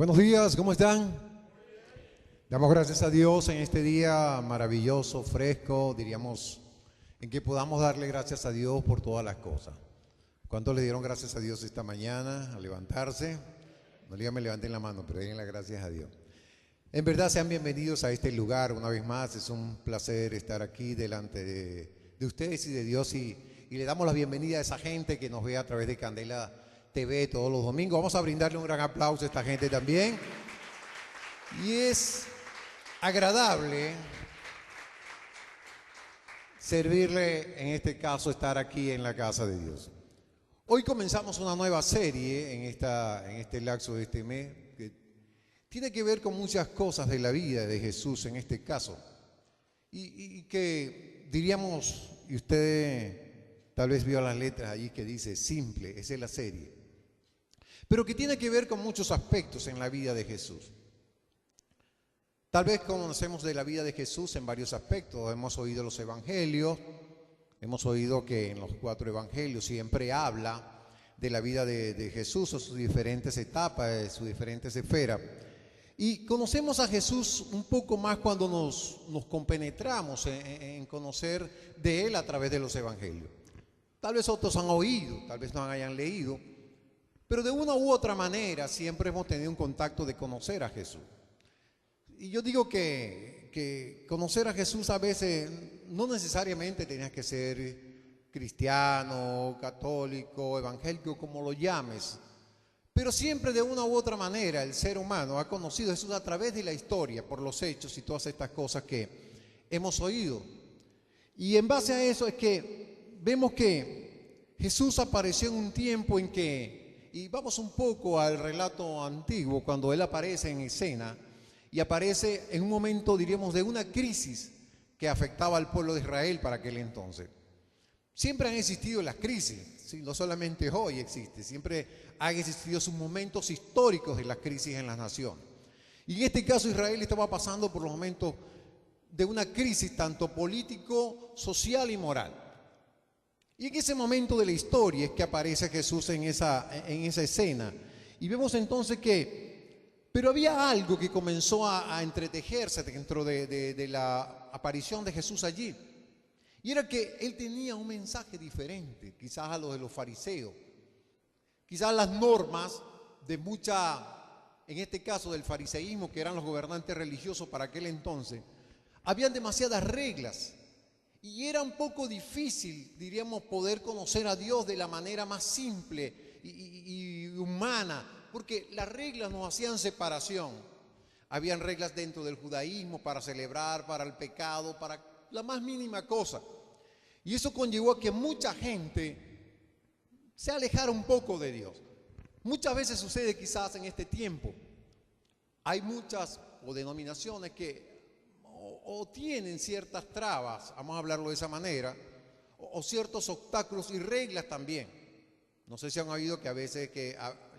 Buenos días, ¿cómo están? Damos gracias a Dios en este día maravilloso, fresco, diríamos, en que podamos darle gracias a Dios por todas las cosas. ¿Cuántos le dieron gracias a Dios esta mañana al levantarse? No digan me levanten la mano, pero den las gracias a Dios. En verdad, sean bienvenidos a este lugar una vez más. Es un placer estar aquí delante de ustedes y de Dios y le damos la bienvenida a esa gente que nos ve a través de Candela TV todos los domingos. Vamos a brindarle un gran aplauso a esta gente también. Y es agradable servirle, en este caso, estar aquí en la casa de Dios. Hoy comenzamos una nueva serie en este lapso de este mes que tiene que ver con muchas cosas de la vida de Jesús en este caso. Y que diríamos, y usted tal vez vio las letras allí que dice simple, esa es la serie. Pero que tiene que ver con muchos aspectos en la vida de Jesús. Tal vez conocemos de la vida de Jesús en varios aspectos. Hemos oído los evangelios, hemos oído que en los 4 evangelios siempre habla de la vida de Jesús, o sus diferentes etapas, de sus diferentes esferas. Y conocemos a Jesús un poco más cuando nos compenetramos en conocer de Él a través de los evangelios. Tal vez otros han oído, tal vez no hayan leído, pero de una u otra manera siempre hemos tenido un contacto de conocer a Jesús. Y yo digo que conocer a Jesús a veces no necesariamente tenías que ser cristiano, católico, evangélico, como lo llames. Pero siempre de una u otra manera el ser humano ha conocido a Jesús a través de la historia, por los hechos y todas estas cosas que hemos oído. Y en base a eso es que vemos que Jesús apareció en un tiempo en que, y vamos un poco al relato antiguo, cuando Él aparece en escena, y aparece en un momento, diríamos, de una crisis que afectaba al pueblo de Israel para aquel entonces. Siempre han existido las crisis, ¿sí? No solamente hoy existe, siempre han existido sus momentos históricos de las crisis en las naciones. Y en este caso Israel estaba pasando por los momentos de una crisis tanto político, social y moral. Y en ese momento de la historia es que aparece Jesús en esa escena. Y vemos entonces pero había algo que comenzó a entretejerse dentro de la aparición de Jesús allí. Y era que Él tenía un mensaje diferente, quizás a los de los fariseos. Quizás las normas de en este caso del fariseísmo, que eran los gobernantes religiosos para aquel entonces, habían demasiadas reglas. Y era un poco difícil, diríamos, poder conocer a Dios de la manera más simple y humana, porque las reglas nos hacían separación. Habían reglas dentro del judaísmo para celebrar, para el pecado, para la más mínima cosa. Y eso conllevó a que mucha gente se alejara un poco de Dios. Muchas veces sucede quizás en este tiempo. Hay muchas denominaciones que o tienen ciertas trabas, vamos a hablarlo de esa manera, o ciertos obstáculos y reglas también. No sé si han oído que a veces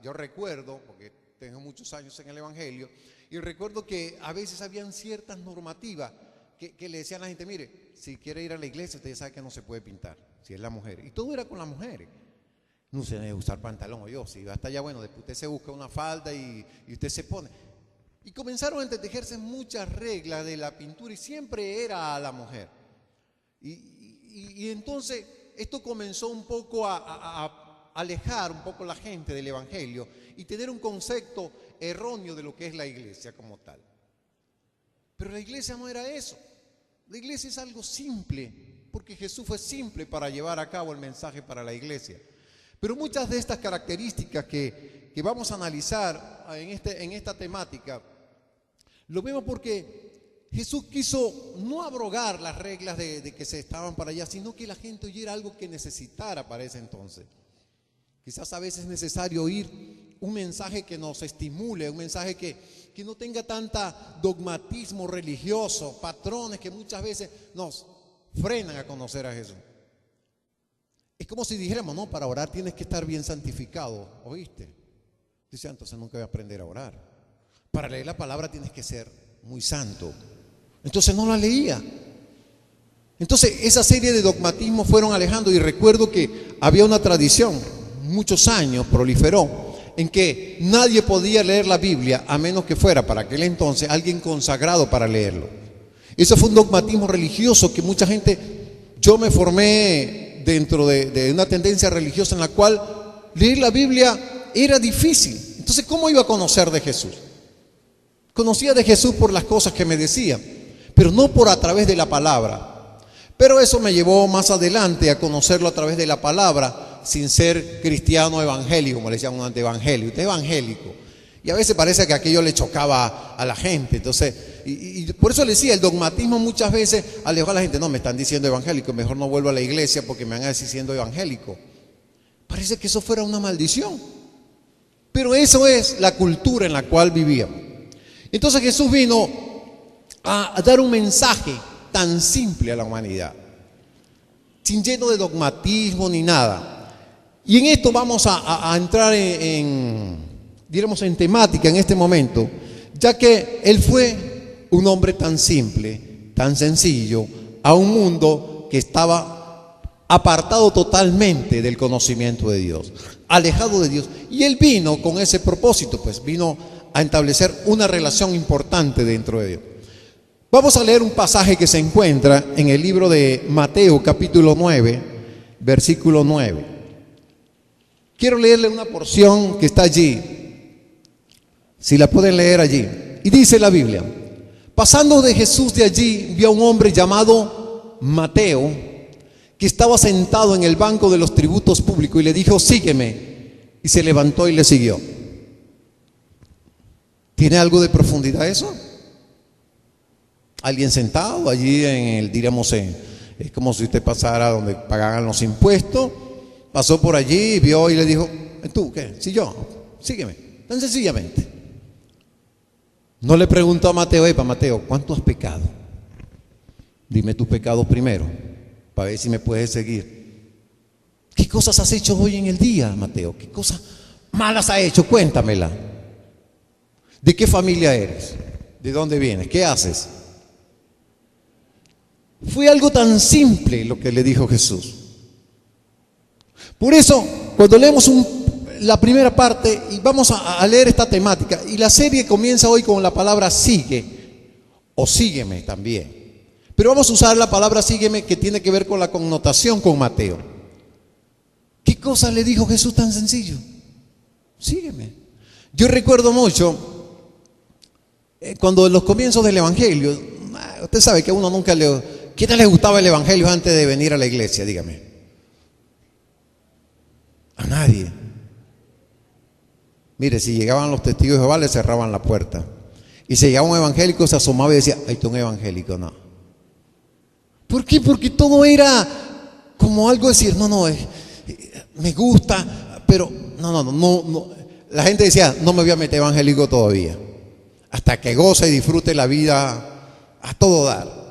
yo recuerdo, porque tengo muchos años en el Evangelio, y recuerdo que a veces habían ciertas normativas que le decían a la gente, mire, si quiere ir a la iglesia, usted ya sabe que no se puede pintar, si es la mujer. Y todo era con las mujeres. No se debe usar pantalón, o yo, si va hasta allá, bueno, después usted se busca una falda y usted se pone. Y comenzaron a entretejerse muchas reglas de la pintura y siempre era a la mujer. Y entonces esto comenzó un poco a alejar un poco la gente del Evangelio y tener un concepto erróneo de lo que es la iglesia como tal. Pero la iglesia no era eso. La iglesia es algo simple, porque Jesús fue simple para llevar a cabo el mensaje para la iglesia. Pero muchas de estas características que vamos a analizar en esta temática, lo vemos porque Jesús quiso no abrogar las reglas de que se estaban para allá, sino que la gente oyera algo que necesitara para ese entonces. Quizás a veces es necesario oír un mensaje que nos estimule, un mensaje que no tenga tanta dogmatismo religioso, patrones que muchas veces nos frenan a conocer a Jesús. Es como si dijéramos, no, para orar tienes que estar bien santificado, ¿oíste? Dice, entonces nunca voy a aprender a orar. Para leer la palabra tienes que ser muy santo. Entonces no la leía. Entonces esa serie de dogmatismos fueron alejando y recuerdo que había una tradición, muchos años proliferó, en que nadie podía leer la Biblia a menos que fuera para aquel entonces alguien consagrado para leerlo. Eso fue un dogmatismo religioso que mucha gente, yo me formé dentro de una tendencia religiosa en la cual leer la Biblia era difícil. Entonces, ¿cómo iba a conocer de Jesús? Conocía de Jesús por las cosas que me decía, pero no por a través de la palabra. Pero eso me llevó más adelante a conocerlo a través de la palabra, sin ser cristiano evangélico, como le decían antes, evangelio. Usted es evangélico. Y a veces parece que aquello le chocaba a la gente. Entonces, y por eso le decía, el dogmatismo muchas veces alejó a la gente. No, me están diciendo evangélico, mejor no vuelvo a la iglesia porque me van a decir siendo evangélico. Parece que eso fuera una maldición. Pero eso es la cultura en la cual vivíamos. Entonces Jesús vino a dar un mensaje tan simple a la humanidad, sin lleno de dogmatismo ni nada. Y en esto vamos a entrar diríamos, en temática en este momento, ya que Él fue un hombre tan simple, tan sencillo, a un mundo que estaba apartado totalmente del conocimiento de Dios, alejado de Dios. Y Él vino con ese propósito, pues vino a establecer una relación importante dentro de Dios. Vamos a leer un pasaje que se encuentra en el libro de Mateo, capítulo 9, versículo 9. Quiero leerle una porción que está allí, si la pueden leer allí. Y dice la Biblia: pasando de Jesús de allí, vio a un hombre llamado Mateo, que estaba sentado en el banco de los tributos públicos, y le dijo: sígueme. Y se levantó y le siguió. ¿Tiene algo de profundidad eso? Alguien sentado allí diríamos, es como si usted pasara donde pagaban los impuestos, pasó por allí, vio y le dijo: ¿tú qué? Si yo, sígueme. Tan sencillamente. No le preguntó a Mateo: Mateo, ¿cuánto has pecado? Dime tus pecados primero, para ver si me puedes seguir. ¿Qué cosas has hecho hoy en el día, Mateo? ¿Qué cosas malas has hecho? Cuéntamela. ¿De qué familia eres? ¿De dónde vienes? ¿Qué haces? Fue algo tan simple lo que le dijo Jesús. Por eso, cuando leemos la primera parte, y vamos a leer esta temática, y la serie comienza hoy con la palabra sigue, o sígueme también. Pero vamos a usar la palabra sígueme, que tiene que ver con la connotación con Mateo. ¿Qué cosa le dijo Jesús tan sencillo? Sígueme. Yo recuerdo mucho cuando en los comienzos del evangelio, usted sabe que a uno nunca ¿quién le gustaba el evangelio antes de venir a la iglesia? Dígame. A nadie. Mire, si llegaban los testigos de Jehová, le cerraban la puerta. Y si llegaba un evangélico, se asomaba y decía: ay, tú un evangélico, no. ¿Por qué? Porque todo era como algo decir, no, me gusta, pero no. La gente decía: no me voy a meter evangélico todavía, hasta que goce y disfrute la vida a todo dar.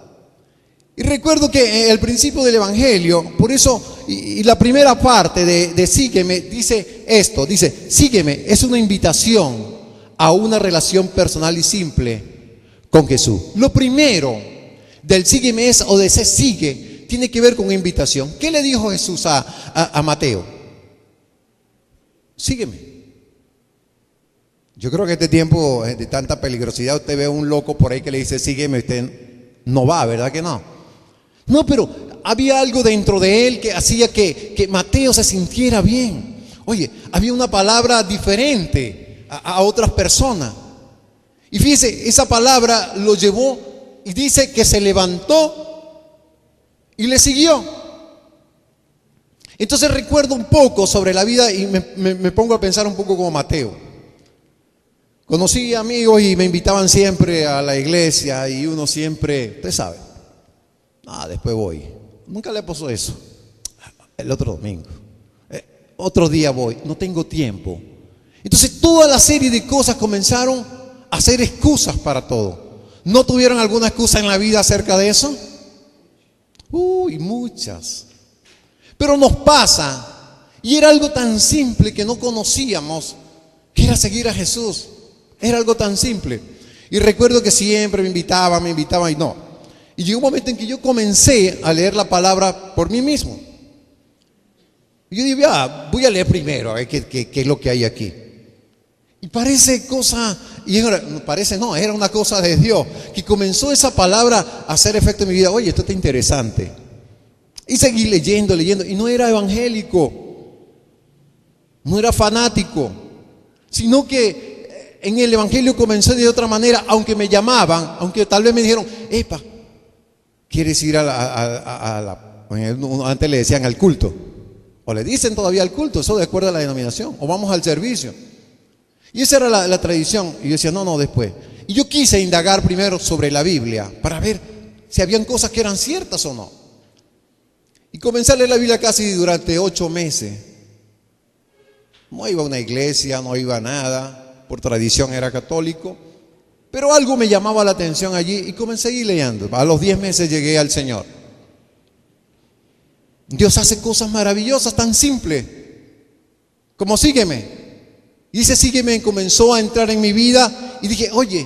Y recuerdo que el principio del evangelio, por eso, y la primera parte de sígueme, dice esto, dice: sígueme, es una invitación a una relación personal y simple con Jesús. Lo primero del sígueme es, o de se sigue, tiene que ver con una invitación. ¿Qué le dijo Jesús a Mateo? Sígueme. Yo creo que este tiempo de tanta peligrosidad, usted ve a un loco por ahí que le dice sígueme, usted no va, ¿verdad que no? No, pero había algo dentro de él que hacía que Mateo se sintiera bien. Oye, había una palabra diferente a otras personas. Y fíjese, esa palabra lo llevó y dice que se levantó y le siguió. Entonces recuerdo un poco sobre la vida y me pongo a pensar un poco como Mateo. Conocí amigos y me invitaban siempre a la iglesia y uno siempre, usted sabe, después voy. Nunca le pasó eso. El otro domingo, otro día voy, no tengo tiempo. Entonces toda la serie de cosas comenzaron a ser excusas para todo. ¿No tuvieron alguna excusa en la vida acerca de eso? Muchas. Pero nos pasa, y era algo tan simple que no conocíamos, que era seguir a Jesús. Era algo tan simple. Y recuerdo que siempre me invitaban y no. Y llegó un momento en que yo comencé a leer la palabra por mí mismo. Y yo dije: voy a leer primero a ver qué es lo que hay aquí. Y parece cosa, parece no, era una cosa de Dios, que comenzó esa palabra a hacer efecto en mi vida. Oye, esto está interesante. Y seguí leyendo, y no era evangélico, no era fanático, sino que en el evangelio comencé de otra manera, aunque me llamaban, aunque tal vez me dijeron, epa, ¿quieres ir antes le decían al culto? O le dicen todavía al culto, eso de acuerdo a la denominación, o vamos al servicio. Y esa era la tradición. Y yo decía, no, después. Y yo quise indagar primero sobre la Biblia para ver si habían cosas que eran ciertas o no. Y comencé a leer la Biblia casi durante 8 meses. No iba a una iglesia, no iba a nada, por tradición era católico, pero algo me llamaba la atención allí y comencé a ir leyendo. A los 10 meses llegué al Señor. Dios hace cosas maravillosas, tan simples como sígueme. Y dice sígueme, comenzó a entrar en mi vida y dije, oye,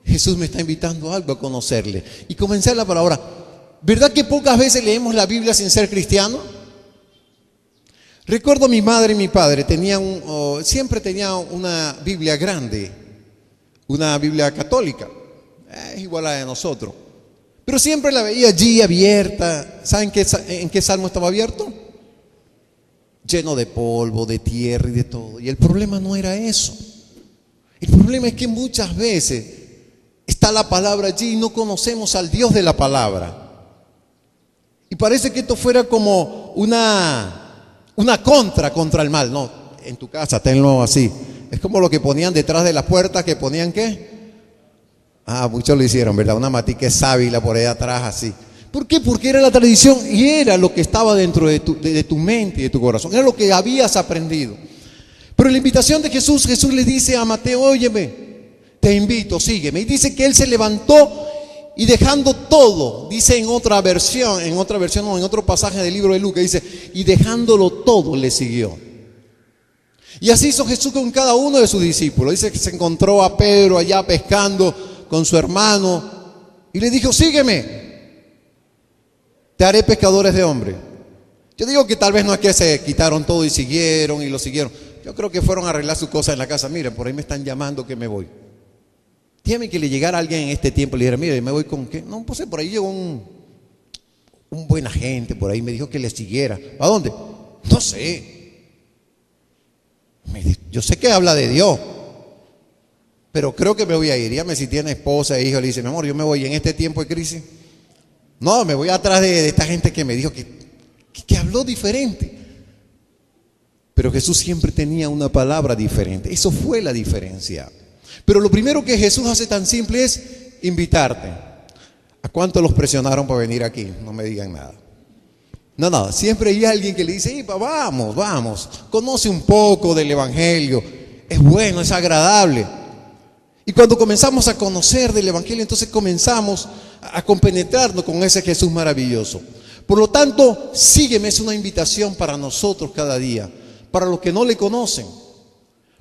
Jesús me está invitando a algo, a conocerle. Y comencé la palabra. ¿Verdad que pocas veces leemos la Biblia sin ser cristiano? Recuerdo mi madre y mi padre siempre tenían una Biblia grande, una Biblia católica, es igual a la de nosotros, pero siempre la veía allí abierta. ¿Saben en qué salmo estaba abierto? Lleno de polvo, de tierra y de todo. Y el problema no era eso. El problema es que muchas veces está la palabra allí y no conocemos al Dios de la palabra. Y parece que esto fuera como una contra el mal. No, en tu casa tenlo así. Es como lo que ponían detrás de las puertas, que ponían ¿qué? Muchos lo hicieron, ¿verdad? Una matica sábila por ahí atrás así. ¿Por qué? Porque era la tradición y era lo que estaba dentro de tu mente y de tu corazón. Era lo que habías aprendido. Pero la invitación de Jesús le dice a Mateo, óyeme, te invito, sígueme. Y dice que él se levantó y dejando todo, dice en otra versión, en otro pasaje del libro de Lucas, dice, y dejándolo todo le siguió. Y así hizo Jesús con cada uno de sus discípulos. Dice que se encontró a Pedro allá pescando con su hermano y le dijo, sígueme, te haré pescadores de hombres. Yo digo que tal vez no es que se quitaron todo y siguieron y lo siguieron. Yo creo que fueron a arreglar sus cosas en la casa. Miren, por ahí me están llamando que me voy. Dígame que le llegara alguien en este tiempo y le dijera, mire, ¿me voy con qué? No, pues por ahí llegó un buen agente, por ahí me dijo que le siguiera. ¿A dónde? No sé. Yo sé que habla de Dios, pero creo que me voy a ir. Dígame si tiene esposa e hijo. Le dice, mi amor, yo me voy en este tiempo de crisis. No, me voy atrás de esta gente que me dijo que habló diferente. Pero Jesús siempre tenía una palabra diferente. Eso fue la diferencia. Pero lo primero que Jesús hace tan simple es invitarte. ¿A cuántos los presionaron para venir aquí? No me digan nada. No, siempre hay alguien que le dice, vamos, conoce un poco del evangelio. Es bueno, es agradable. Y cuando comenzamos a conocer del evangelio, entonces comenzamos a compenetrarnos con ese Jesús maravilloso. Por lo tanto, sígueme es una invitación para nosotros cada día, para los que no le conocen,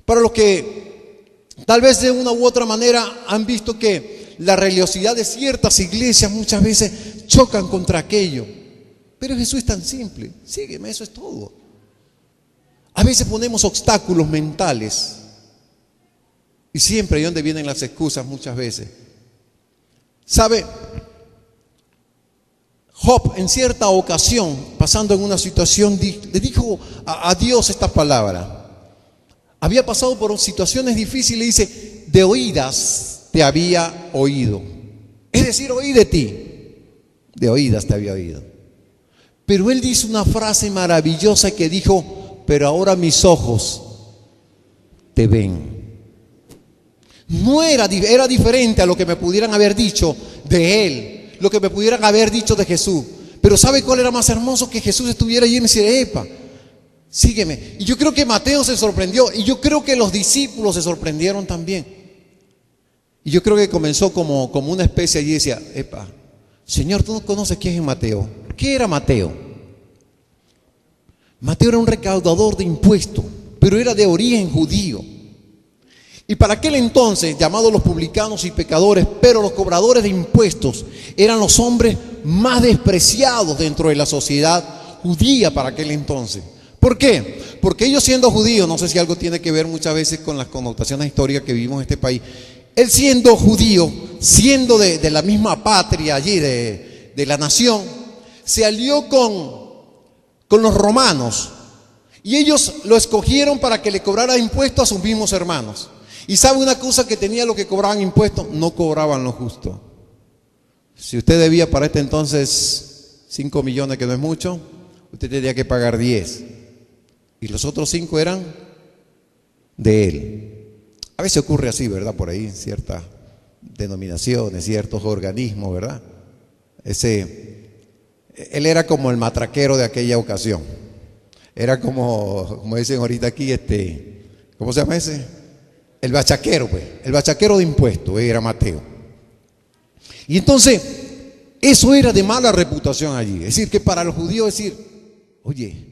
para los que tal vez de una u otra manera han visto que la religiosidad de ciertas iglesias muchas veces chocan contra aquello. Pero Jesús es tan simple, sígueme, eso es todo. A veces ponemos obstáculos mentales y siempre ahí donde vienen las excusas muchas veces. ¿Sabe? Job en cierta ocasión, pasando en una situación, le dijo a Dios esta palabra. Había pasado por situaciones difíciles y dice, de oídas te había oído. Es decir, oí de ti. De oídas te había oído. Pero él dice una frase maravillosa que dijo, pero ahora mis ojos te ven. No era diferente a lo que me pudieran haber dicho de él, lo que me pudieran haber dicho de Jesús. Pero ¿sabe cuál era más hermoso? Que Jesús estuviera allí y me dijera, epa, sígueme. Y yo creo que Mateo se sorprendió y yo creo que los discípulos se sorprendieron también. Y yo creo que comenzó como una especie allí y decía, epa, Señor, tú no conoces quién es Mateo. ¿Qué era Mateo? Mateo era un recaudador de impuestos, pero era de origen judío. Y para aquel entonces, llamados los publicanos y pecadores, pero los cobradores de impuestos, eran los hombres más despreciados dentro de la sociedad judía para aquel entonces. ¿Por qué? Porque ellos siendo judíos, no sé si algo tiene que ver muchas veces con las connotaciones históricas que vivimos en este país, él siendo judío, siendo de la misma patria allí, de la nación, se alió con los romanos y ellos lo escogieron para que le cobrara impuestos a sus mismos hermanos. Y sabe una cosa que tenía lo que cobraban impuestos, no cobraban lo justo. Si usted debía para este entonces 5 millones, que no es mucho, usted tenía que pagar 10. Y los otros 5 eran de él. A veces ocurre así, ¿verdad? Por ahí, ciertas denominaciones, ciertos organismos, ¿verdad? Él era como el matraquero de aquella ocasión. Era como dicen ahorita aquí, ¿cómo se llama ese? El bachaquero, pues. El bachaquero de impuestos, era Mateo. Y entonces, eso era de mala reputación allí. Es decir, que para los judíos decir, oye,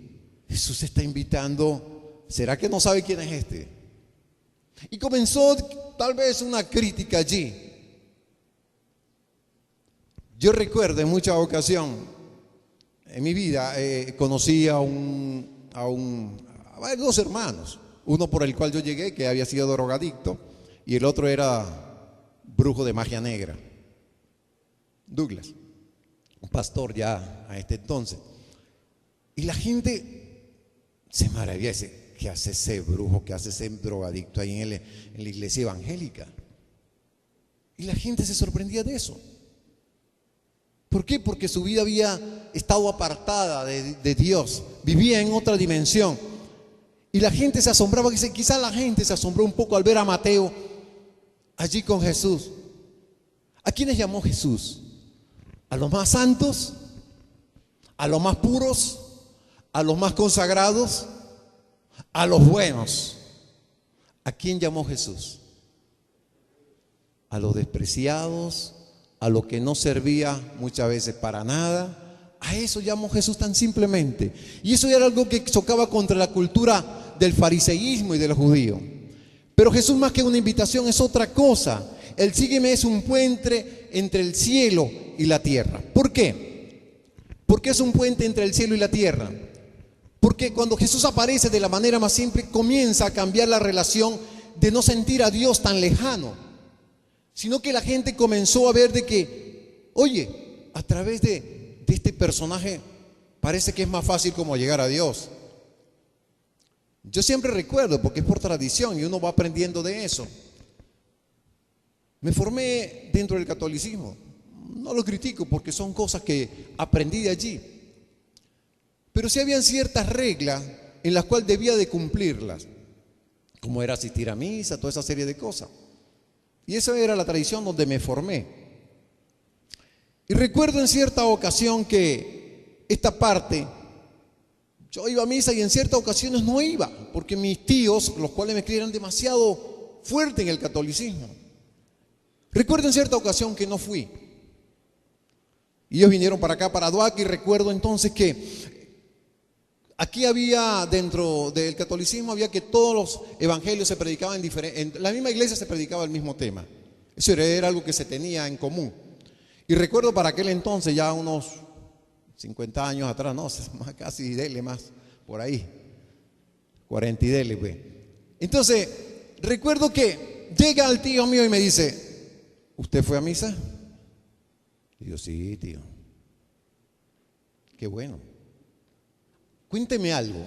Jesús está invitando, ¿será que no sabe quién es este? Y comenzó tal vez una crítica allí. Yo recuerdo en muchas ocasiones en mi vida, conocí a dos hermanos. Uno por el cual yo llegué, que había sido drogadicto, y el otro era brujo de magia negra. Douglas, un pastor ya a este entonces. Y la gente se maravilla, dice, ¿qué hace ese brujo, qué hace ese drogadicto ahí en la iglesia evangélica? Y la gente se sorprendía de eso. ¿Por qué? Porque su vida había estado apartada de Dios, vivía en otra dimensión. Y la gente se asombraba, quizás la gente se asombró un poco al ver a Mateo allí con Jesús. ¿A quiénes llamó Jesús? ¿A los más santos? ¿A los más puros? ¿A los más consagrados? ¿A los buenos? ¿A quién llamó Jesús? ¿A los despreciados? ¿A los que no servía muchas veces para nada? A eso llamó Jesús tan simplemente. Y eso era algo que chocaba contra la cultura del fariseísmo y de los judíos. Pero Jesús, más que una invitación, es otra cosa. El sígueme es un puente entre el cielo y la tierra. ¿Por qué? ¿Por qué es un puente entre el cielo y la tierra? Porque cuando Jesús aparece de la manera más simple, comienza a cambiar la relación de no sentir a Dios tan lejano, sino que la gente comenzó a ver de que, oye, a través de este personaje parece que es más fácil como llegar a Dios. Yo siempre recuerdo, porque es por tradición y uno va aprendiendo de eso. Me formé dentro del catolicismo. No lo critico porque son cosas que aprendí de allí. Pero sí habían ciertas reglas en las cuales debía de cumplirlas, como era asistir a misa, toda esa serie de cosas. Y esa era la tradición donde me formé. Y recuerdo en cierta ocasión que esta parte, yo iba a misa y en ciertas ocasiones no iba, porque mis tíos, los cuales me criaron, eran demasiado fuertes en el catolicismo. Recuerdo en cierta ocasión que no fui. Y ellos vinieron para acá, para Duaca, y recuerdo entonces que aquí había, dentro del catolicismo, había que todos los evangelios se predicaban en la misma iglesia se predicaba el mismo tema. Eso era algo que se tenía en común. Y recuerdo para aquel entonces, ya unos 50 años atrás, no, más casi dele más, por ahí, 40 y dele, pues. Entonces, recuerdo que llega el tío mío y me dice, ¿usted fue a misa? Y yo, sí, tío. Qué bueno. Cuénteme algo.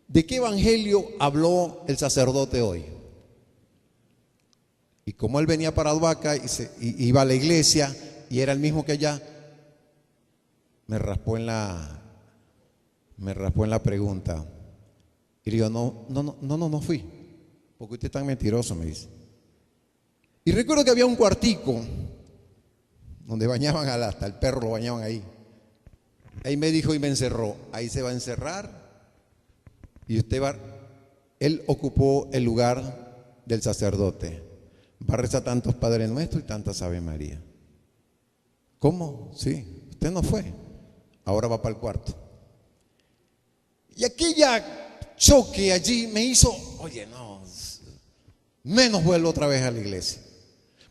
¿De qué evangelio habló el sacerdote hoy? Y como él venía para Duaca y iba a la iglesia y era el mismo que allá, me raspó en la pregunta. Y le digo, no fui, porque usted es tan mentiroso, me dice. Y recuerdo que había un cuartico donde bañaban hasta el perro lo bañaban ahí. Ahí me dijo y me encerró. Ahí se va a encerrar y él ocupó el lugar del sacerdote. Va a rezar tantos Padres Nuestros y tantas Ave María. ¿Cómo? Sí, usted no fue. Ahora va para el cuarto. Y aquella choque allí me hizo, oye, no, menos vuelvo otra vez a la iglesia.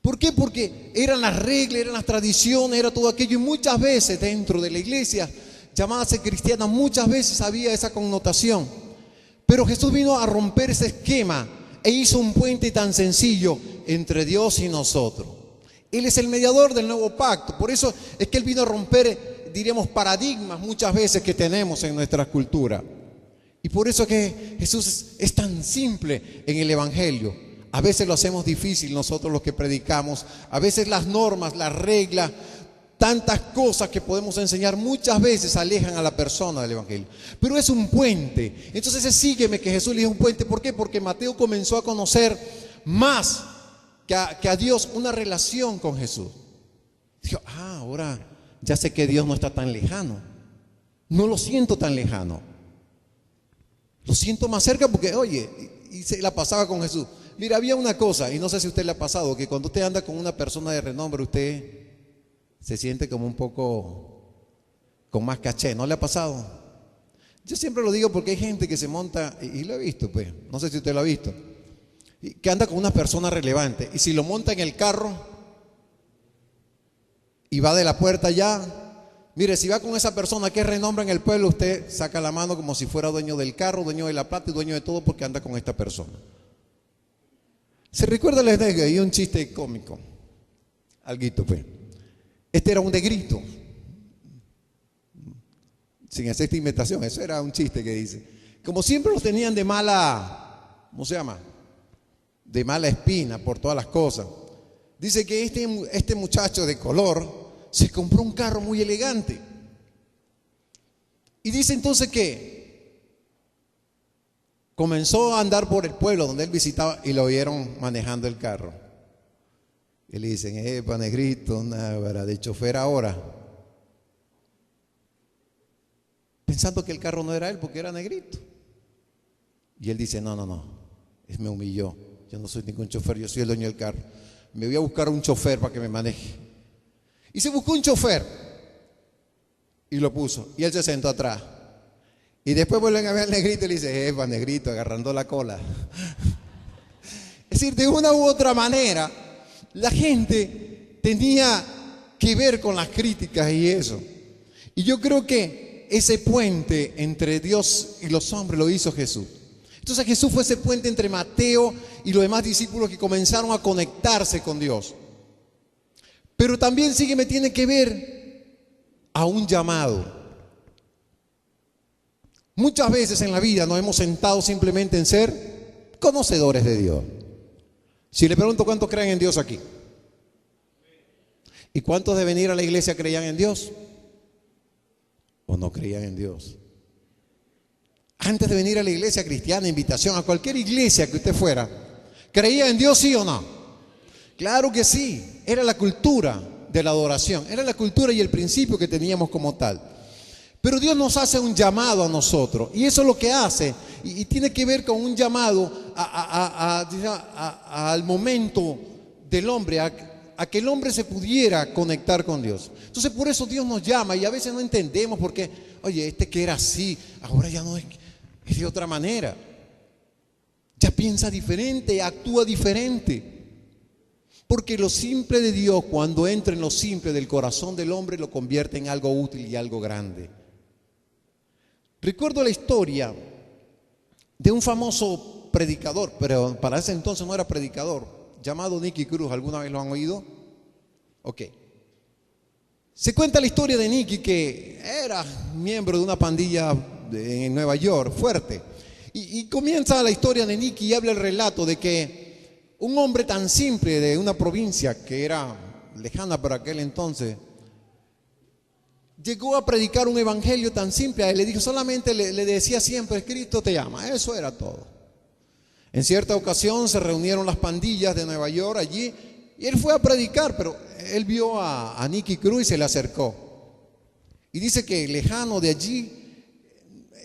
¿Por qué? Porque eran las reglas, eran las tradiciones, era todo aquello. Y muchas veces dentro de la iglesia llamarse cristiana muchas veces había esa connotación. Pero Jesús vino a romper ese esquema e hizo un puente tan sencillo entre Dios y nosotros. Él es el mediador del nuevo pacto. Por eso es que Él vino a romper, diríamos, paradigmas muchas veces que tenemos en nuestra cultura. Y por eso es que Jesús es tan simple en el Evangelio. A veces lo hacemos difícil nosotros los que predicamos. A veces las normas, las reglas, tantas cosas que podemos enseñar muchas veces alejan a la persona del Evangelio. Pero es un puente. Entonces ese sígueme que Jesús le dio un puente. ¿Por qué? Porque Mateo comenzó a conocer más que a Dios, una relación con Jesús. Dijo, ahora ya sé que Dios no está tan lejano. No lo siento tan lejano. Lo siento más cerca porque, oye, y se la pasaba con Jesús. Mira, había una cosa, y no sé si a usted le ha pasado, que cuando usted anda con una persona de renombre, usted se siente como un poco con más caché. ¿No le ha pasado? Yo siempre lo digo porque hay gente que se monta, y lo he visto, pues, no sé si usted lo ha visto, que anda con una persona relevante, y si lo monta en el carro y va de la puerta allá, mire, si va con esa persona que es renombre en el pueblo, usted saca la mano como si fuera dueño del carro, dueño de la plata y dueño de todo porque anda con esta persona. ¿Se recuerda la anécdota? Hay un chiste cómico, alguito, pues. Este era un negrito, sin hacer esta invitación, eso era un chiste que dice. Como siempre los tenían de mala, ¿cómo se llama? De mala espina por todas las cosas. Dice que este muchacho de color se compró un carro muy elegante. Y dice entonces que comenzó a andar por el pueblo donde él visitaba y lo vieron manejando el carro. Y le dicen, negrito, nada, de chofer ahora. Pensando que el carro no era él porque era negrito. Y él dice, no, él me humilló. Yo no soy ningún chofer, yo soy el dueño del carro. Me voy a buscar un chofer para que me maneje. Y se buscó un chofer y lo puso. Y él se sentó atrás. Y después vuelven a ver al negrito y le dice, negrito, agarrando la cola. Es decir, de una u otra manera, la gente tenía que ver con las críticas y eso. Y yo creo que ese puente entre Dios y los hombres lo hizo Jesús. Entonces Jesús fue ese puente entre Mateo y los demás discípulos que comenzaron a conectarse con Dios. Pero también sígueme, tiene que ver a un llamado. Muchas veces en la vida nos hemos sentado simplemente en ser conocedores de Dios. Si le pregunto cuántos creen en Dios aquí, ¿y cuántos de venir a la iglesia creían en Dios o no creían en Dios? Antes de venir a la iglesia cristiana, invitación a cualquier iglesia que usted fuera, ¿creía en Dios, sí o no? Claro que sí, era la cultura de la adoración, era la cultura y el principio que teníamos como tal. Pero Dios nos hace un llamado a nosotros y eso es lo que hace y tiene que ver con un llamado al momento del hombre, a que el hombre se pudiera conectar con Dios. Entonces por eso Dios nos llama y a veces no entendemos porque, oye, este que era así, ahora ya no es de otra manera. Ya piensa diferente, actúa diferente. Porque lo simple de Dios, cuando entra en lo simple del corazón del hombre, lo convierte en algo útil y algo grande. Recuerdo la historia de un famoso predicador, pero para ese entonces no era predicador, llamado Nicky Cruz. ¿Alguna vez lo han oído? Ok. Se cuenta la historia de Nicky, que era miembro de una pandilla en Nueva York, fuerte. Y comienza la historia de Nicky y habla el relato de que un hombre tan simple de una provincia que era lejana para aquel entonces, llegó a predicar un evangelio tan simple. A él le dijo, solamente le decía siempre, Cristo te ama. Eso era todo. En cierta ocasión se reunieron las pandillas de Nueva York allí y él fue a predicar, pero él vio a Nicky Cruz y se le acercó. Y dice que lejano de allí,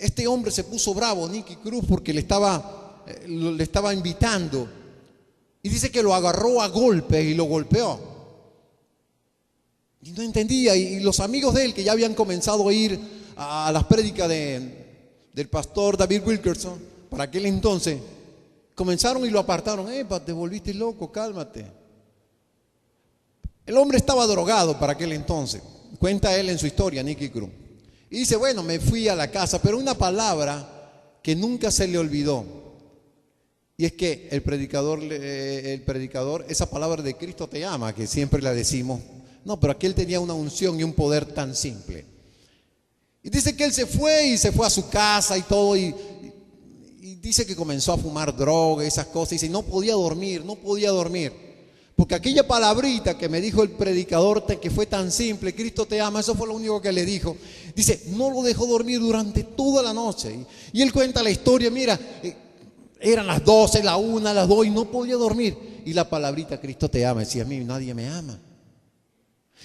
este hombre se puso bravo, Nicky Cruz, porque le estaba invitando. Y dice que lo agarró a golpes y lo golpeó. Y no entendía. Y los amigos de él, que ya habían comenzado a ir a las prédicas del pastor David Wilkerson, para aquel entonces, comenzaron y lo apartaron. Te volviste loco, cálmate. El hombre estaba drogado para aquel entonces. Cuenta él en su historia, Nicky Cruz. Y dice, bueno, me fui a la casa, pero una palabra que nunca se le olvidó. Y es que el predicador, esa palabra de Cristo te ama, que siempre la decimos. No, pero aquel tenía una unción y un poder tan simple. Y dice que él se fue a su casa y todo, y dice que comenzó a fumar droga, esas cosas, y dice, no podía dormir, porque aquella palabrita que me dijo el predicador, que fue tan simple, Cristo te ama, eso fue lo único que le dijo. Dice, no lo dejó dormir durante toda la noche. Y él cuenta la historia, mira, eran las 12, la 1, las 2, y no podía dormir. Y la palabrita, Cristo te ama, decía, a mí nadie me ama.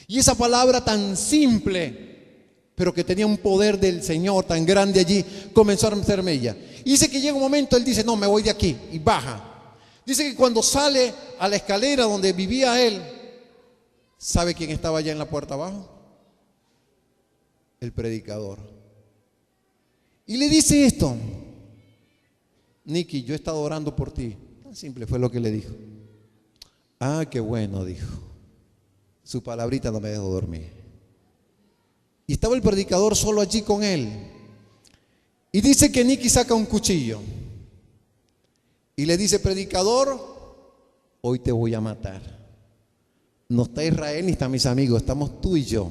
Y esa palabra tan simple, pero que tenía un poder del Señor tan grande allí, comenzó a hacer mella. Y dice que llega un momento, él dice, no, me voy de aquí, y baja. Dice que cuando sale a la escalera donde vivía él, ¿sabe quién estaba allá en la puerta abajo? El predicador. Y le dice esto, Nicky, yo he estado orando por ti. Tan simple fue lo que le dijo. Ah, qué bueno, dijo. Su palabrita no me dejó dormir. Y estaba el predicador solo allí con él. Y dice que Nicky saca un cuchillo. Y le dice, predicador, hoy te voy a matar. No está Israel ni están mis amigos, estamos tú y yo.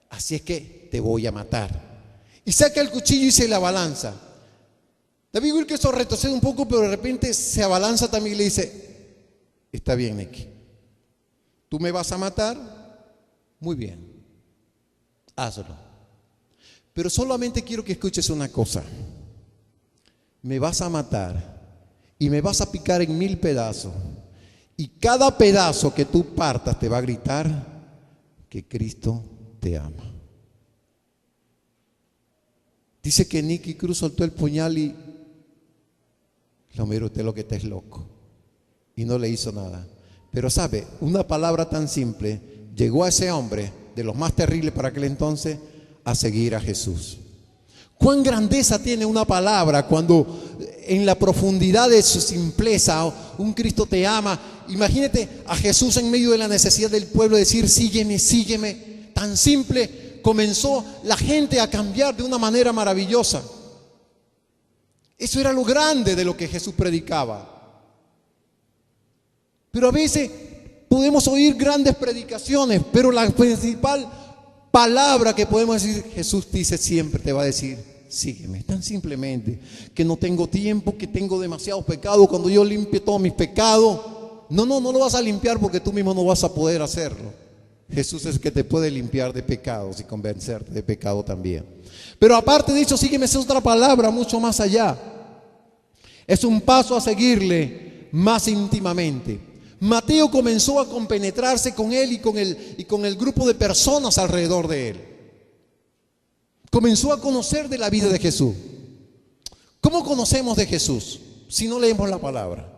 Así es que te voy a matar. Y saca el cuchillo y se la abalanza. David Wilkerson retrocede un poco, pero de repente se abalanza también y le dice, está bien, Nicky. ¿Tú me vas a matar? Muy bien. Hazlo. Pero solamente quiero que escuches una cosa. Me vas a matar y me vas a picar en 1000 pedazos. Y cada pedazo que tú partas te va a gritar que Cristo te ama. Dice que Nicky Cruz soltó el puñal y lo mira, usted lo que está es loco. Y no le hizo nada. Pero sabe, una palabra tan simple llegó a ese hombre, de los más terribles para aquel entonces, a seguir a Jesús. Cuán grandeza tiene una palabra cuando en la profundidad de su simpleza un Cristo te ama. Imagínate a Jesús en medio de la necesidad del pueblo decir, sígueme, sígueme. Tan simple, comenzó la gente a cambiar de una manera maravillosa. Eso era lo grande de lo que Jesús predicaba. Pero a veces podemos oír grandes predicaciones, pero la principal palabra que podemos decir, Jesús dice siempre, te va a decir, sígueme. Tan simplemente, que no tengo tiempo, que tengo demasiados pecados, cuando yo limpie todos mis pecados. No lo vas a limpiar porque tú mismo no vas a poder hacerlo. Jesús es el que te puede limpiar de pecados y convencerte de pecado también. Pero aparte de eso, sígueme, es otra palabra mucho más allá. Es un paso a seguirle más íntimamente. Mateo comenzó a compenetrarse con él y con el grupo de personas alrededor de él. Comenzó a conocer de la vida de Jesús. ¿Cómo conocemos de Jesús si no leemos la palabra?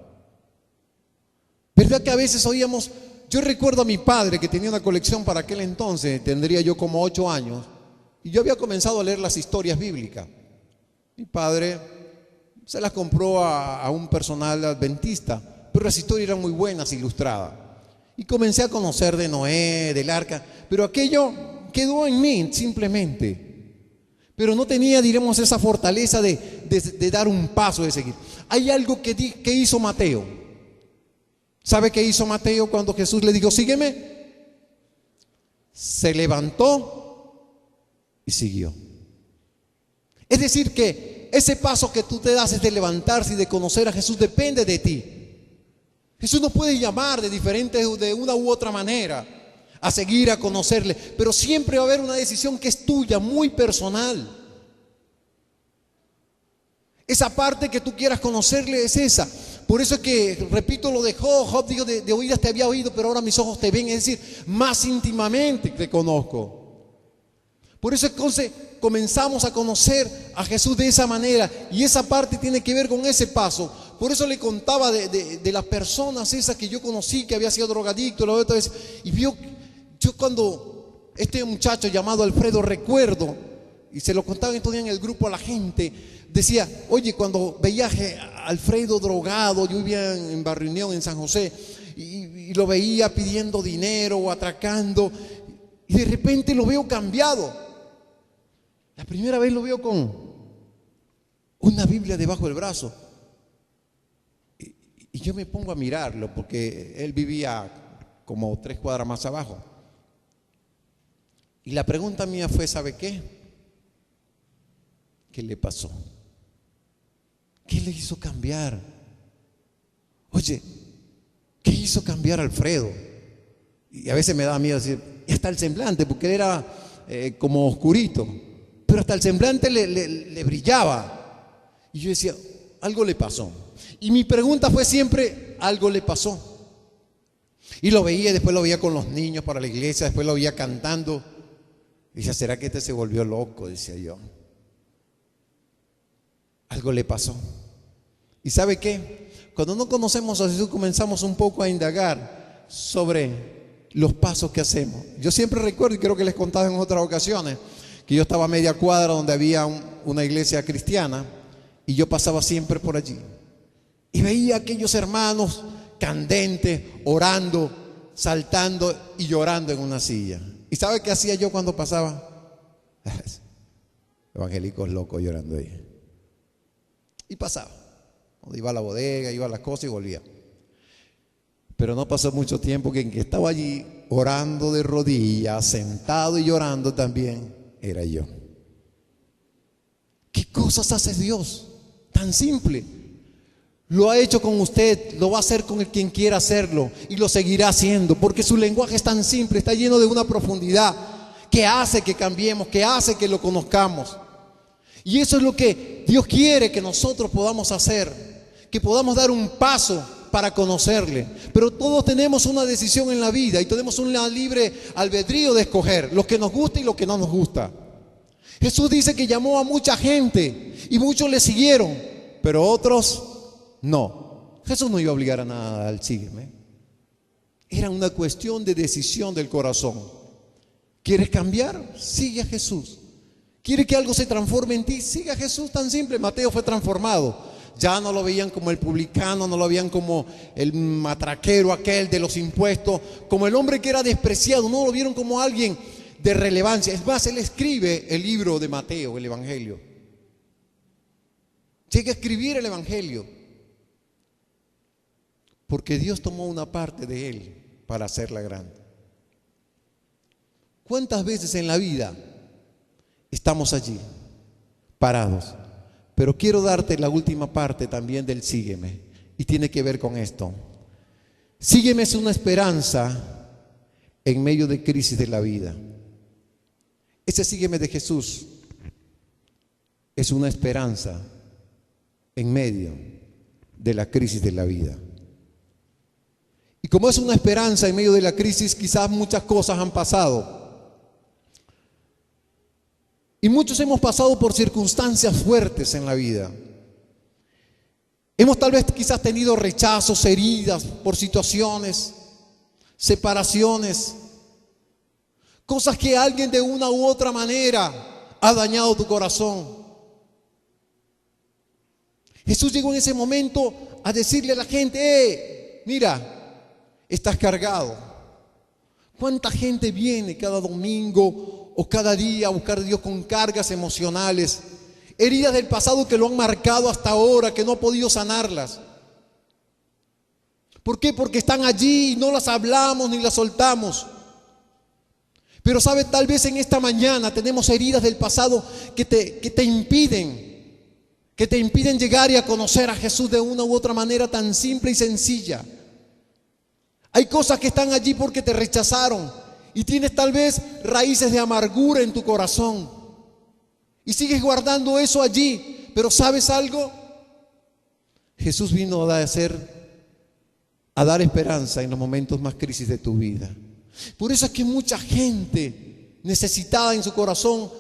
¿Verdad que a veces oíamos? Yo recuerdo a mi padre que tenía una colección para aquel entonces, tendría yo como 8 años, y yo había comenzado a leer las historias bíblicas. Mi padre se las compró a un personal adventista, pero las historias eran muy buenas, ilustradas. Y comencé a conocer de Noé, del arca, pero aquello quedó en mí simplemente. Pero no tenía, diremos, esa fortaleza de dar un paso, de seguir. Hay algo que hizo Mateo. ¿Sabe qué hizo Mateo cuando Jesús le dijo, sígueme? Se levantó y siguió. Es decir que ese paso que tú te das es de levantarse y de conocer a Jesús, depende de ti. Jesús nos puede llamar de una u otra manera a seguir, a conocerle, pero siempre va a haber una decisión que es tuya, muy personal. Esa parte que tú quieras conocerle es esa. Por eso es que, repito lo de Job, digo, de oídas te había oído, pero ahora mis ojos te ven, es decir, más íntimamente te conozco. Por eso entonces comenzamos a conocer a Jesús de esa manera, y esa parte tiene que ver con ese paso. Por eso le contaba de las personas esas que yo conocí, que había sido drogadicto, la otra vez, y yo cuando este muchacho llamado Alfredo, recuerdo, y se lo contaba entonces en el grupo a la gente, decía, oye, cuando veía a Alfredo drogado, yo vivía en Barrio Unión, en San José, y lo veía pidiendo dinero o atracando, y de repente lo veo cambiado. La primera vez lo veo con una Biblia debajo del brazo. Y yo me pongo a mirarlo porque él vivía como 3 cuadras más abajo. Y la pregunta mía fue, ¿sabe qué? ¿Qué le pasó? ¿Qué le hizo cambiar? Oye, ¿qué hizo cambiar a Alfredo? Y a veces me daba miedo decir, hasta el semblante, porque él era como oscurito, pero hasta el semblante le brillaba. Y yo decía, algo le pasó. Y mi pregunta fue siempre, algo le pasó. Y lo veía, después lo veía con los niños para la iglesia, después lo veía cantando. Y decía, ¿será que este se volvió loco? Decía yo. Algo le pasó. ¿Y sabe qué? Cuando no conocemos a Jesús comenzamos un poco a indagar sobre los pasos que hacemos. Yo siempre recuerdo, y creo que les contaba en otras ocasiones, que yo estaba a media cuadra donde había una iglesia cristiana y yo pasaba siempre por allí. Y veía a aquellos hermanos candentes, orando, saltando y llorando en una silla. ¿Y sabe qué hacía yo cuando pasaba? Evangélicos locos llorando ahí. Y pasaba. Iba a la bodega, iba a las cosas y volvía. Pero no pasó mucho tiempo que en que estaba allí orando de rodillas, sentado y llorando también, era yo. ¿Qué cosas hace Dios? Tan simple. Lo ha hecho con usted, lo va a hacer con quien quiera hacerlo y lo seguirá haciendo, porque su lenguaje es tan simple, está lleno de una profundidad que hace que cambiemos, que hace que lo conozcamos. Y eso es lo que Dios quiere que nosotros podamos hacer, que podamos dar un paso para conocerle. Pero todos tenemos una decisión en la vida y tenemos un libre albedrío de escoger lo que nos gusta y lo que no nos gusta. Jesús dice que llamó a mucha gente y muchos le siguieron, pero otros no. Jesús no iba a obligar a nada al sígueme. Era una cuestión de decisión del corazón. ¿Quieres cambiar? Sigue a Jesús. ¿Quieres que algo se transforme en ti? Sigue a Jesús, tan simple. Mateo fue transformado. Ya no lo veían como el publicano, no lo veían como el matraquero aquel de los impuestos, como el hombre que era despreciado, no lo vieron como alguien de relevancia. Es más, él escribe el libro de Mateo, el Evangelio. Llega a escribir el Evangelio porque Dios tomó una parte de él para hacerla grande. ¿Cuántas veces en la vida estamos allí, parados? Pero quiero darte la última parte también del sígueme, y tiene que ver con esto. Sígueme es una esperanza en medio de crisis de la vida. Ese sígueme de Jesús es una esperanza en medio de la crisis de la vida. Y como es una esperanza en medio de la crisis, quizás muchas cosas han pasado. Y muchos hemos pasado por circunstancias fuertes en la vida. Hemos tal vez quizás tenido rechazos, heridas por situaciones, separaciones, cosas que alguien de una u otra manera ha dañado tu corazón. Jesús llegó en ese momento a decirle a la gente, mira, estás cargado. ¿Cuánta gente viene cada domingo o cada día a buscar a Dios con cargas emocionales, heridas del pasado que lo han marcado hasta ahora, que no ha podido sanarlas? ¿Por qué? Porque están allí y no las hablamos ni las soltamos. Pero sabe, tal vez en esta mañana tenemos heridas del pasado que te impiden llegar y a conocer a Jesús de una u otra manera tan simple y sencilla. Hay cosas que están allí porque te rechazaron y tienes tal vez raíces de amargura en tu corazón y sigues guardando eso allí. Pero ¿sabes algo? Jesús vino a dar esperanza en los momentos más crisis de tu vida. Por eso es que mucha gente necesitada en su corazón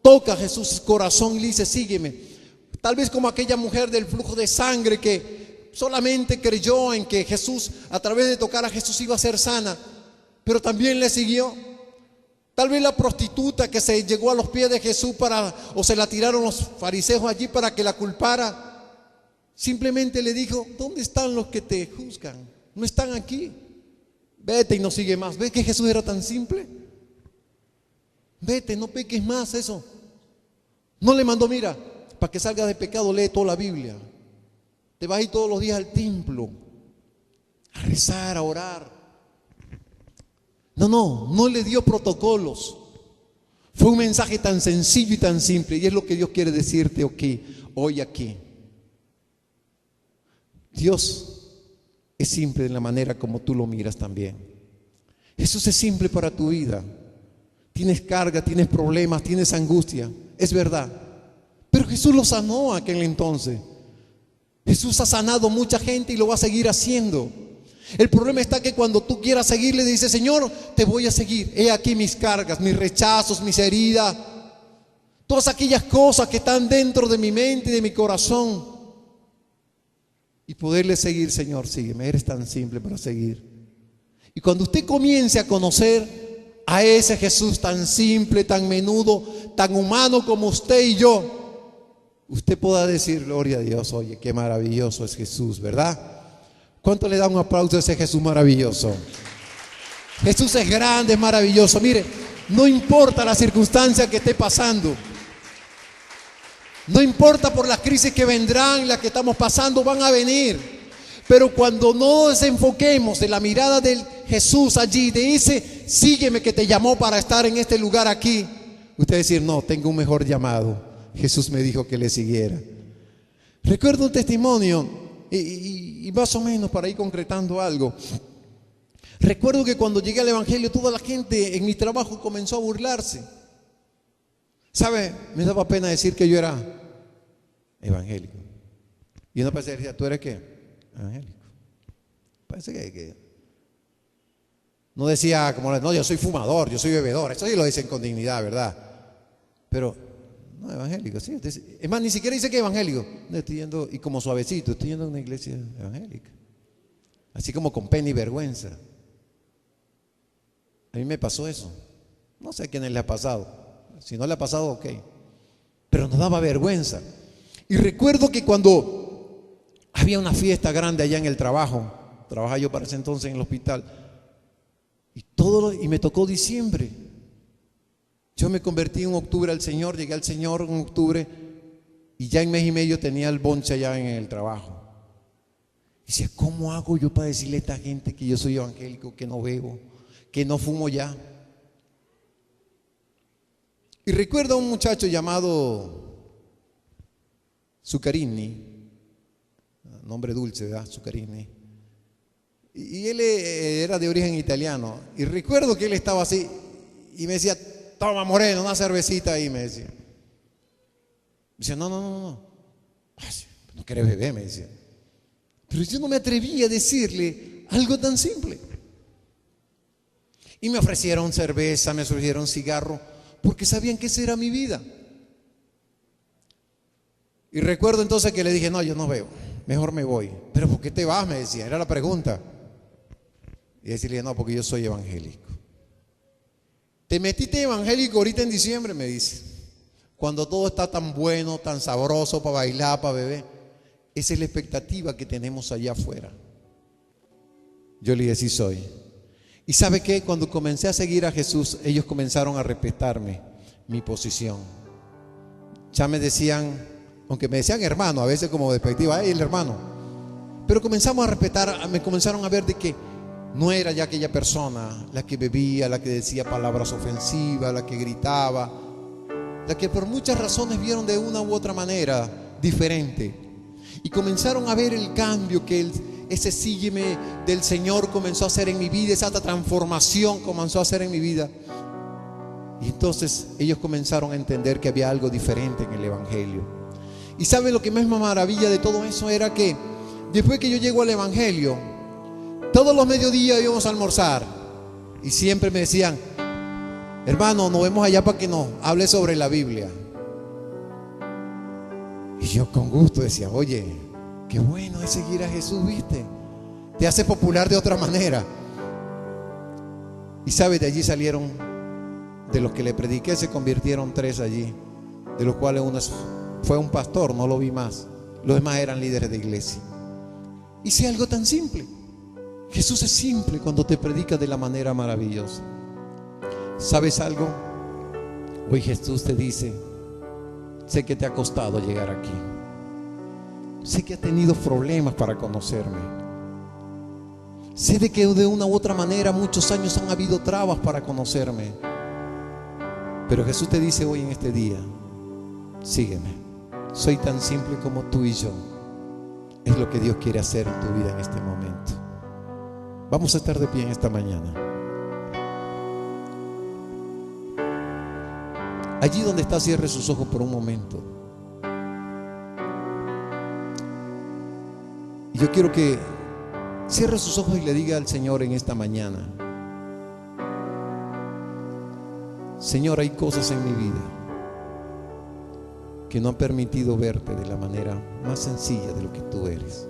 toca a Jesús su corazón y le dice, sígueme. Tal vez como aquella mujer del flujo de sangre que solamente creyó en que Jesús, a través de tocar a Jesús, iba a ser sana, pero también le siguió. Tal vez la prostituta que se llegó a los pies de Jesús o se la tiraron los fariseos allí para que la culpara, simplemente le dijo, ¿dónde están los que te juzgan? No están aquí. Vete y no sigue más. ¿Ves que Jesús era tan simple? Vete, no peques más eso. No le mandó, mira, para que salgas de pecado, lee toda la Biblia. Te vas a ir todos los días al templo a rezar, a orar. No le dio protocolos. Fue un mensaje tan sencillo y tan simple, y es lo que Dios quiere decirte hoy aquí. Dios es simple en la manera como tú lo miras también. Jesús es simple para tu vida. Tienes carga, tienes problemas, tienes angustia, es verdad. Pero Jesús lo sanó aquel entonces. Jesús ha sanado mucha gente y lo va a seguir haciendo. El problema está que cuando tú quieras seguirle, dices: Señor, te voy a seguir. He aquí mis cargas, mis rechazos, mis heridas, todas aquellas cosas que están dentro de mi mente y de mi corazón. Y poderle seguir: Señor, sígueme, eres tan simple para seguir. Y cuando usted comience a conocer a ese Jesús tan simple, tan menudo, tan humano como usted y yo, usted podrá decir: gloria a Dios, oye, qué maravilloso es Jesús, ¿verdad? ¿Cuánto le da un aplauso a ese Jesús maravilloso? Jesús es grande, es maravilloso. Mire, no importa la circunstancia que esté pasando, no importa por las crisis que vendrán, las que estamos pasando, van a venir. Pero cuando no desenfoquemos de la mirada del Jesús allí, de ese sígueme que te llamó para estar en este lugar aquí, usted decir: no, tengo un mejor llamado. Jesús me dijo que le siguiera. Recuerdo un testimonio y más o menos para ir concretando algo. Recuerdo que cuando llegué al evangelio, toda la gente en mi trabajo comenzó a burlarse. ¿Sabe? Me daba pena decir que yo era evangélico. Y uno parece decir: ¿tú eres qué? Evangélico. Parece que no decía como: no, yo soy fumador, yo soy bebedor. Eso sí lo dicen con dignidad, ¿verdad? Pero no, evangélico, sí. Es más, ni siquiera dice que evangélico. No, estoy yendo, y como suavecito, estoy yendo a una iglesia evangélica. Así como con pena y vergüenza. A mí me pasó eso. No sé a quién le ha pasado. Si no le ha pasado, ok. Pero nos daba vergüenza. Y recuerdo que cuando había una fiesta grande allá en el trabajo, trabajaba yo para ese entonces en el hospital, y me tocó diciembre. Yo me convertí en octubre al Señor, llegué al Señor en octubre, y ya en mes y medio tenía el bonche allá en el trabajo. Y decía: ¿cómo hago yo para decirle a esta gente que yo soy evangélico, que no bebo, que no fumo ya? Y recuerdo a un muchacho llamado Zuccarini, nombre dulce, ¿verdad? Zuccarini. Y él era de origen italiano. Y recuerdo que él estaba así y me decía: toma, Moreno, una cervecita ahí, me decía. Me decía: no. Ay, no querés beber, me decía. Pero yo no me atreví a decirle algo tan simple. Y me ofrecieron cerveza, me ofrecieron cigarro, porque sabían que esa era mi vida. Y recuerdo entonces que le dije: no, yo no bebo, mejor me voy. ¿Pero por qué te vas?, me decía, era la pregunta. Y decirle: no, porque yo soy evangélico. ¿Te metiste evangélico ahorita en diciembre?, me dice, cuando todo está tan bueno, tan sabroso para bailar, para beber. Esa es la expectativa que tenemos allá afuera. Yo le dije: sí soy. ¿Y sabe qué? Cuando comencé a seguir a Jesús, ellos comenzaron a respetarme, mi posición. Ya me decían, aunque me decían hermano, a veces como despectiva: el hermano. Pero comenzamos a respetar, me comenzaron a ver de que no era ya aquella persona la que bebía, la que decía palabras ofensivas, la que gritaba, la que por muchas razones vieron de una u otra manera diferente. Y comenzaron a ver el cambio que ese sígueme del Señor comenzó a hacer en mi vida, esa transformación comenzó a hacer en mi vida. Y entonces ellos comenzaron a entender que había algo diferente en el evangelio. Y ¿sabe lo que más me maravilla de todo eso? Era que después que yo llego al evangelio, todos los mediodías íbamos a almorzar y siempre me decían: hermano, nos vemos allá para que nos hable sobre la Biblia. Y yo con gusto decía: oye, qué bueno es seguir a Jesús, ¿viste? Te hace popular de otra manera. Y sabe, de allí salieron, de los que le prediqué, se convirtieron 3 allí, de los cuales uno fue un pastor, no lo vi más. Los demás eran líderes de iglesia. Hice algo tan simple. Jesús es simple cuando te predica de la manera maravillosa. ¿Sabes algo? Hoy Jesús te dice: Sé que te ha costado llegar aquí. Sé que has tenido problemas para conocerme. Sé de que de una u otra manera muchos años han habido trabas para conocerme. Pero Jesús te dice hoy en este día: sígueme. Soy tan simple como tú y yo. Es lo que Dios quiere hacer en tu vida en este momento. Vamos a estar de pie en esta mañana. Allí donde está, cierre sus ojos por un momento. Y yo quiero que cierre sus ojos y le diga al Señor en esta mañana: Señor, hay cosas en mi vida que no han permitido verte de la manera más sencilla de lo que tú eres.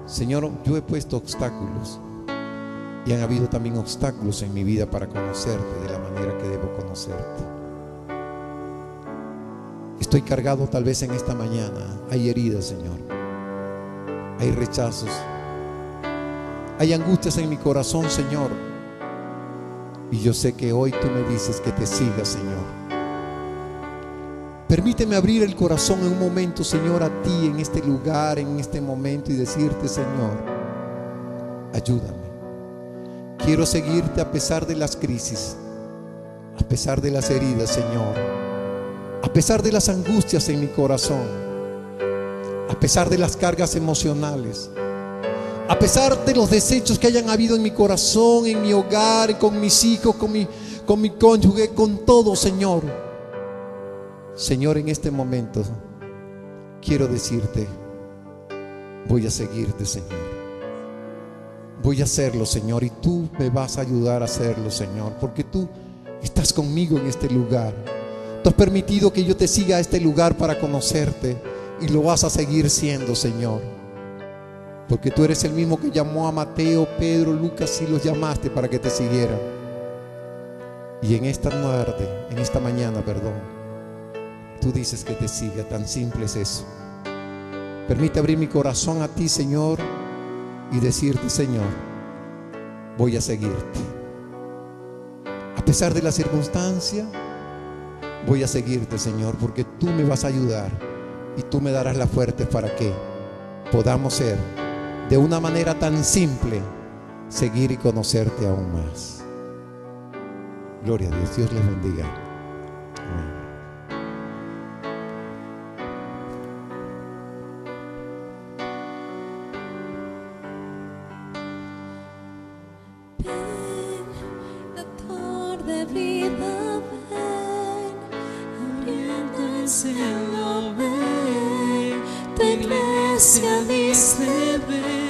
Señor, yo he puesto obstáculos y han habido también obstáculos en mi vida para conocerte de la manera que debo conocerte. Estoy cargado tal vez en esta mañana. Hay heridas, Señor. Hay rechazos. Hay angustias en mi corazón, Señor. Y yo sé que hoy tú me dices que te siga, Señor. Permíteme abrir el corazón en un momento, Señor, a ti en este lugar, en este momento, y decirte: Señor, ayúdame. Quiero seguirte a pesar de las crisis, a pesar de las heridas, Señor, a pesar de las angustias en mi corazón, a pesar de las cargas emocionales, a pesar de los desechos que hayan habido en mi corazón, en mi hogar, con mis hijos, con mi cónyuge, con todo, Señor. Señor, en este momento quiero decirte: voy a seguirte, Señor. Voy a hacerlo, Señor, y tú me vas a ayudar a hacerlo, Señor, porque tú estás conmigo en este lugar. Tú has permitido que yo te siga a este lugar para conocerte, y lo vas a seguir siendo, Señor, porque tú eres el mismo que llamó a Mateo, Pedro, Lucas, y los llamaste para que te siguieran. Y en esta tarde, en esta mañana, tú dices que te siga. Tan simple es eso. Permite abrir mi corazón a ti, Señor, y decirte: Señor, voy a seguirte. A pesar de la circunstancia, voy a seguirte, Señor, porque tú me vas a ayudar y tú me darás la fuerza para que podamos ser, de una manera tan simple, seguir y conocerte aún más. Gloria a Dios. Dios les bendiga. Amén. Cielo, ven, tu iglesia dice ven.